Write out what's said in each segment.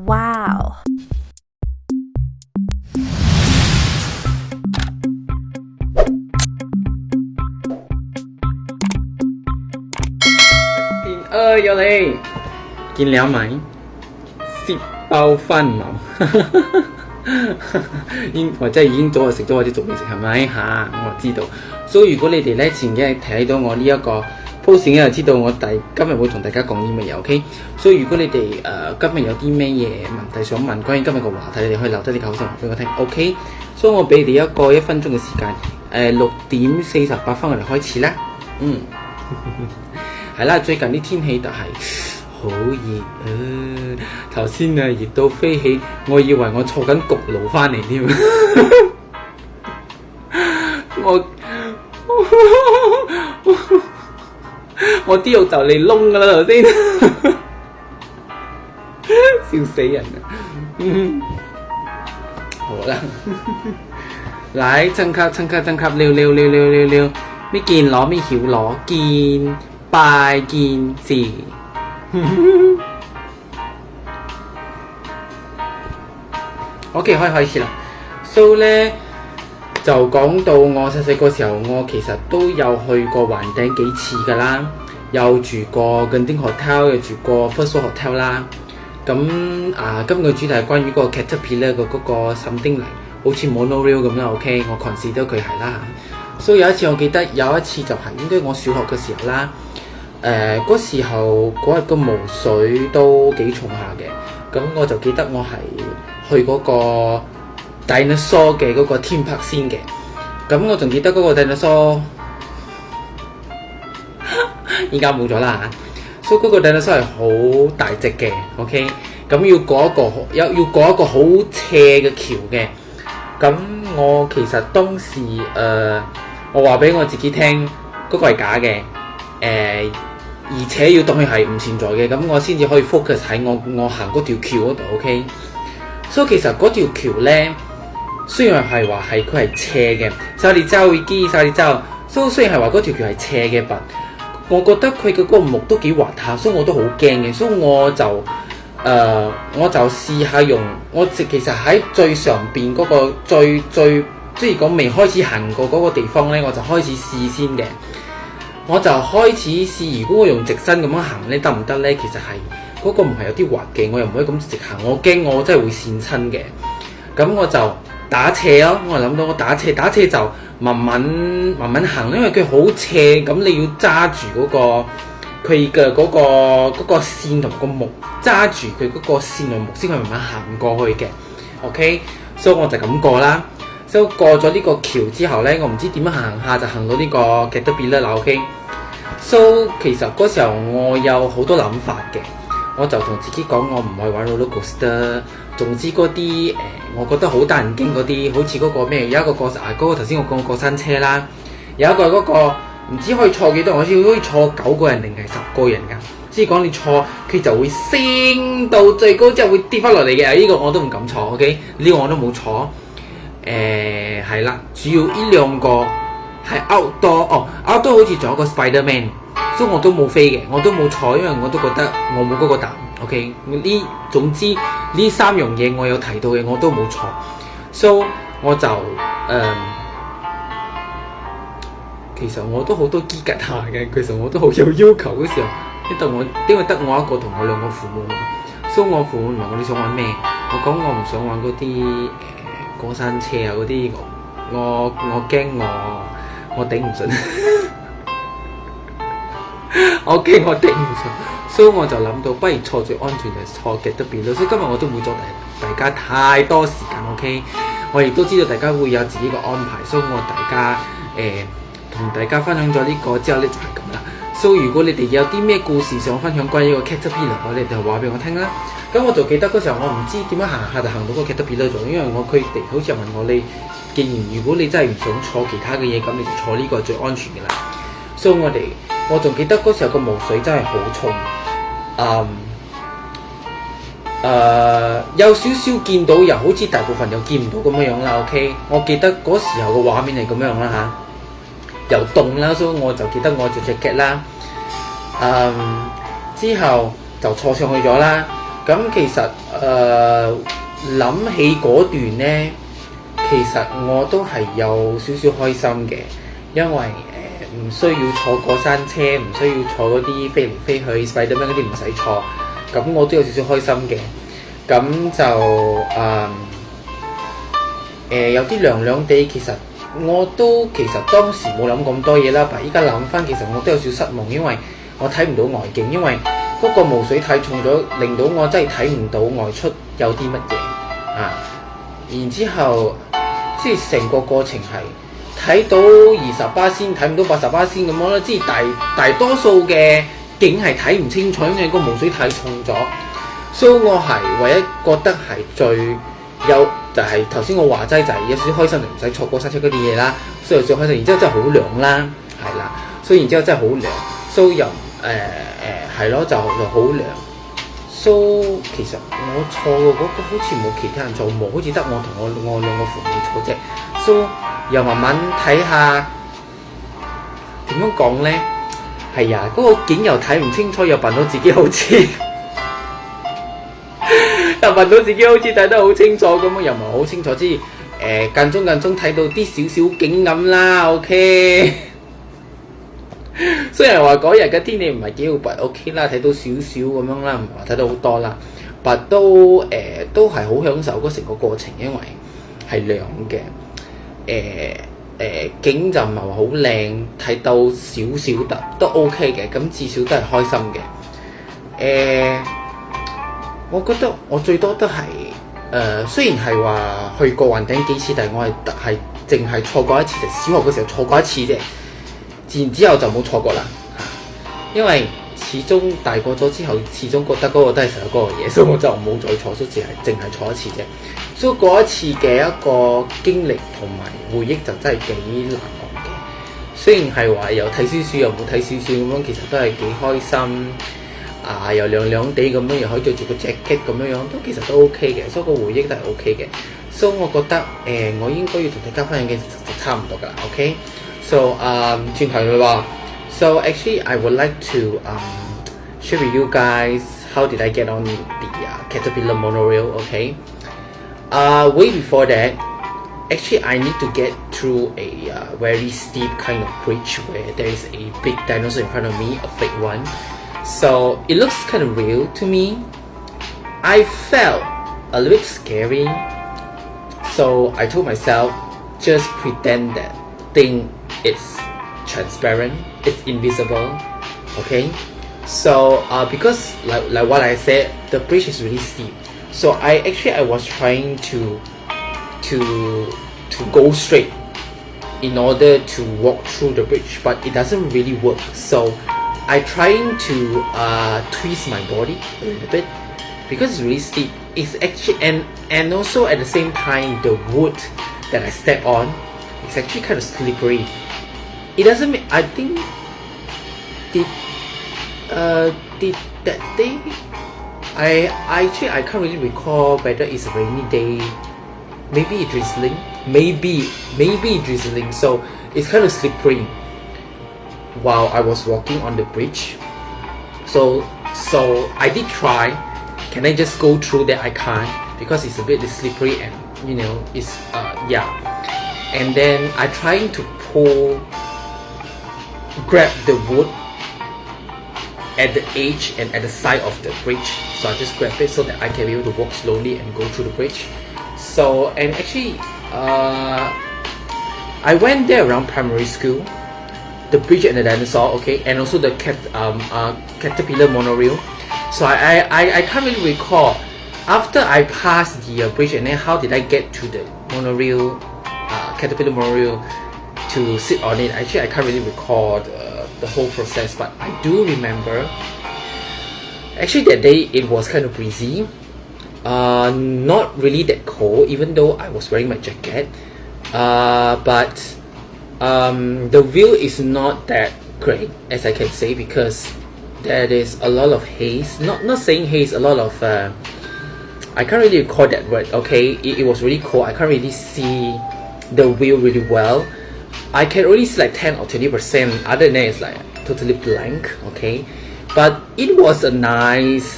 Wow！點有你見了沒？攝包飯糅，我真係已經早就食咗或者仲未食係咪嚇？我知道，所以如果你哋咧前幾日睇到我呢一個 post 咧，就知道我今日會同大家講啲乜嘢 OK？所以如果你哋今日有啲咩嘢問題想問關於今日個話題，你哋可以留低啲口信話俾我聽 OK？所以我俾你哋一個1分鐘嘅時間，6點48分我哋開始啦。係啦，最近啲天氣就係好熱頭先熱到飛起，我以為我坐緊焗爐翻嚟添。我啲肉就嚟燶噶啦頭先，笑死人啊！好啦，嚟增級，溜，咩見攞咩曉攞見。拜見字，OK 可以開始啦。So 咧就講到我細個時候，我其實都有去過橫頂幾次噶啦，有住過Genting Hotel，又住過 First Hotel 啦。咁今個主題係關於嗰個 Caterpillar 嘅嗰個something嚟，好似 monorail 咁啦。OK， 我 consider佢係啦。So 有一次我記得有一次就係應該我小學嘅時候啦。嗰時候嗰日個霧水都幾重下嘅，咁我就記得我係去嗰個 dinosaur 嘅嗰個 theme park 先嘅，咁我仲記得嗰個 dinosaur 依家冇咗啦嚇，所以嗰個 dinosaur 係好大隻嘅 ，OK， 咁要過一個好斜嘅橋嘅，咁我其實當時我話俾我自己聽嗰個係假嘅，而且要當佢係唔存在嘅，咁我先至可以 focus 喺我行嗰條橋嗰度 ，OK。所以其實嗰條橋咧，雖然係話係佢係斜嘅，所以雖然係話嗰條橋係斜嘅，我覺得佢嘅嗰個木都幾滑下，所以我都好驚嘅，所以我就試下用其實喺最上邊嗰個最即係講未開始行過嗰個地方咧，我就開始試先嘅。我就開始試，如果我用直身咁樣行咧，得唔得咧？其實係嗰個唔係有啲滑嘅，我又唔可以咁直行，我驚我真係會跣親嘅。咁我就打斜咯，我諗到我打斜就慢慢行，因為佢好斜，咁你要揸住嗰個佢嘅嗰個線同個木，揸住佢嗰個線同木先可以慢慢行過去嘅。OK， 所以我就咁過啦。所以過咗呢個橋之後咧，我唔知點樣行下就行到呢個 Caterpillar 啦。OK，so 其實嗰時候我有好多諗法嘅，我就同自己講我唔係玩 roller coaster， 總之嗰啲我覺得好得人驚嗰啲，好似嗰個咩有一個過山嗰個頭先我講過山車啦，有一個嗰個唔知可以坐幾多，我知可以坐9個人定係10個人㗎，即係講你坐佢就會升到最高之後會跌翻落嚟嘅，呢個我都唔敢坐。OK， 呢個我都冇坐。係啦，主要呢兩個係 outdoor，outdoor 好似仲有個 Spiderman， 所以我都冇飛嘅，我都冇坐，因為我都覺得我冇嗰個膽。OK， 總之呢3樣嘢我有提到嘅我都冇坐，所以我就其實我都好多機格下嘅，其實我都好有要求嗰時候，因為得我一個同我2個父母，所以我父母問我你想玩咩，我講我唔想玩嗰啲過山車啊嗰啲，我驚我頂唔順，我驚我頂唔順，所以我就諗到不如坐最安全就坐Caterpillar，所以今日我都唔會阻大家太多時間。OK， 我亦都知道大家會有自己嘅安排，所以我同大家分享咗呢個之後咧就係咁啦。所以如果你哋有啲咩故事想分享關於個 Caterpillar， 你哋就話俾我聽啦。咁我就記得嗰時候我唔知點樣行下就行到個 Caterpillar咗，因為佢哋好似問我你，既然如果你真係唔想坐其他嘅嘢，咁你就坐呢個最安全嘅啦。所以我仲記得嗰時候個霧水真係好重，有少少見到又好似大部分又見唔到咁樣啦。OK， 我記得嗰時候嘅畫面係咁樣啦嚇。又凍啦，所以我就記得我着 jacket 啦。之後就坐上去咗啦。咁其實諗起嗰段呢，其實我都係有少少開心嘅，因為唔需要坐過山車，唔需要坐嗰啲飛嚟飛去 Spiderman 嗰啲唔使坐，咁我都有少少開心嘅。咁就有啲涼涼地，其實當時冇諗咁多嘢啦，但依家諗翻，其實我都有少失望，因為我睇唔到外景，因為嗰個霧水太重咗，令到我真係睇唔到外出有啲乜嘢啊。然之後即係成個過程係睇到20%，睇唔到80%咁樣啦，即係大多數嘅景係睇唔清楚，因為個霧水太重咗。所以我係唯一覺得係最有就係頭先我話齋，就係有少少開心，就唔使坐過山車嗰啲嘢啦，所以有少少開心。然之後真係好涼啦，係啦，所以然之後真係好涼，所以又係咯，就好涼。So 其實我坐嘅嗰個好似冇其他人坐，冇好似得我同我兩個父母坐啫。So 又慢慢睇下點樣講咧，係啊，嗰個景又睇唔清楚，又扮到自己好似又扮到自己好似睇得好清楚咁樣，又唔係好清楚，即係間中睇到啲少少景咁啦。OK。雖然話嗰日嘅天氣唔係幾好，but OK 啦，睇到少少咁樣啦，唔係話睇到好多啦，but都係好享受嗰成個過程，因為係涼嘅，景就唔係話好靚，睇到少少都 OK 嘅，咁至少都係開心嘅。我覺得我最多都係雖然係話去過雲頂幾次，但係我係淨係錯過一次，就小學嗰時候錯過一次啫。自然之後就冇錯過啦，因為始終大個咗之後，始終覺得嗰個都係成日嗰個嘢，所以我就冇再坐，所以淨係坐一次啫。所以嗰一次嘅一個經歷同埋回憶就真係幾難忘嘅。雖然係話有睇少少又冇睇少少咁樣，其實都係幾開心啊！又涼涼地咁樣，又可以着住個 jacket 咁樣，都其實都 OK 嘅，所以個回憶都係 OK 嘅。所以我覺得我應該要同大家分享嘅就差唔多㗎啦 ，OK。So 轉頭嘅話 ，so actually I would like to share with you guys how did I get on the Caterpillar monorail. Okay, way before that, actually I need to get through a very steep kind of bridge where there is a big dinosaur in front of me, a fake one. So it looks kind of real to me. I felt a little bit scary. So I told myself, just pretend that thing it's transparent, it's invisible. Okay, so because like what I said, the bridge is really steep. So I was trying to go straight in order to walk through the bridge, but it doesn't really work. So I trying to twist my body a little bit because it's really steep. It's actually and also at the same time the wood that I step on is actually kind of slippery. It doesn't make, I think did that day I can't really recall whether it's a rainy day, maybe drizzling, maybe drizzling, so it's kind of slippery while I was walking on the bridge. So I did try, can I just go through that? I can't because it's a bit slippery and it's yeah. And then I trying to grab the wood at the edge and at the side of the bridge, so I just grab it so that I can be able to walk slowly and go through the bridge. So and actually I went there around primary school, the bridge and the dinosaur, okay, and also the Caterpillar monorail. So I can't really recall after I passed the bridge and then how did I get to the monorail, Caterpillar monorail to sit on it. Actually I can't really recall the whole process, but I do remember actually that day it was kind of breezy, not really that cold even though I was wearing my jacket, but the view is not that great as I can say because there is a lot of haze, not saying haze, a lot of I can't really recall that word, okay. It was really cold, I can't really see the view really well. I can only see like 10 or 20%, other than that it's like totally blank, okay. But it was a nice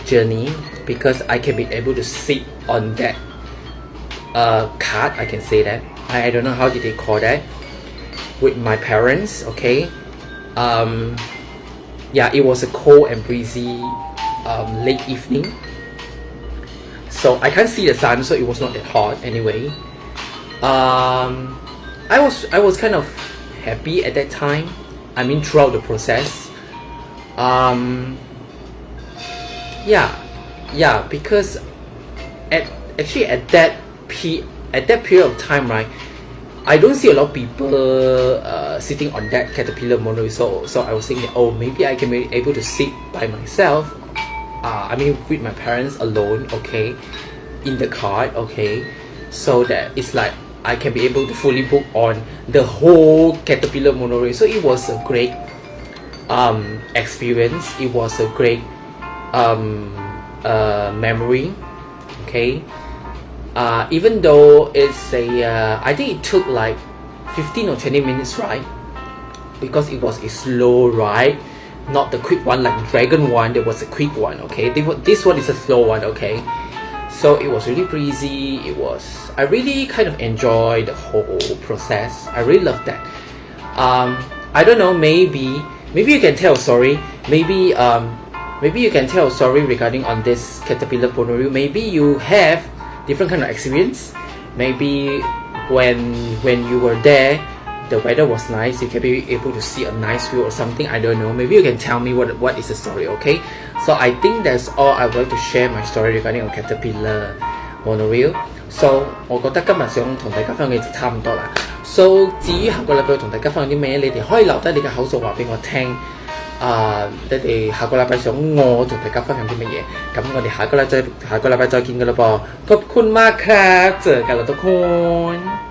journey because I can be able to sit on that cart, I can say that. I don't know how did they call that, with my parents, okay. Yeah, it was a cold and breezy late evening, so I can't see the sun, so it was not that hot anyway. I was kind of happy at that time. I mean, throughout the process. Yeah, because at that period of time, right, I don't see a lot of people sitting on that Caterpillar monorail. So I was thinking, oh, maybe I can be able to sit by myself. I mean, with my parents alone, okay, in the cart, okay, so that it's like I can be able to fully book on the whole Caterpillar monorail. So it was a great experience. It was a great memory, okay. Even though it's I think it took like 15 or 20 minutes ride, because it was a slow ride, not the quick one like Dragon one. There was a quick one, okay. This one is a slow one, okay. So it was really breezy. I really kind of enjoyed the whole process. I really loved that. I don't know, maybe you can tell a story. Maybe you can tell a story regarding on this Caterpillar monorail. Maybe you have different kind of experience. Maybe when you were there, the weather was nice, you can be able to see a nice view or something. I don't know. Maybe you can tell me what is the story, okay? So I think that's all I would like to share my story regarding on Caterpillar monorail. So 我覺得今日想同大家分享嘅就差唔多啦。So 至於下個禮拜同大家分享啲咩，你哋可以留低你嘅口述話俾我聽。你哋下個禮拜想我同大家分享啲乜嘢？咁我哋下個禮拜再見㗎啦噃。ขอบคุณมากครับเจอกันแล้วทุกคน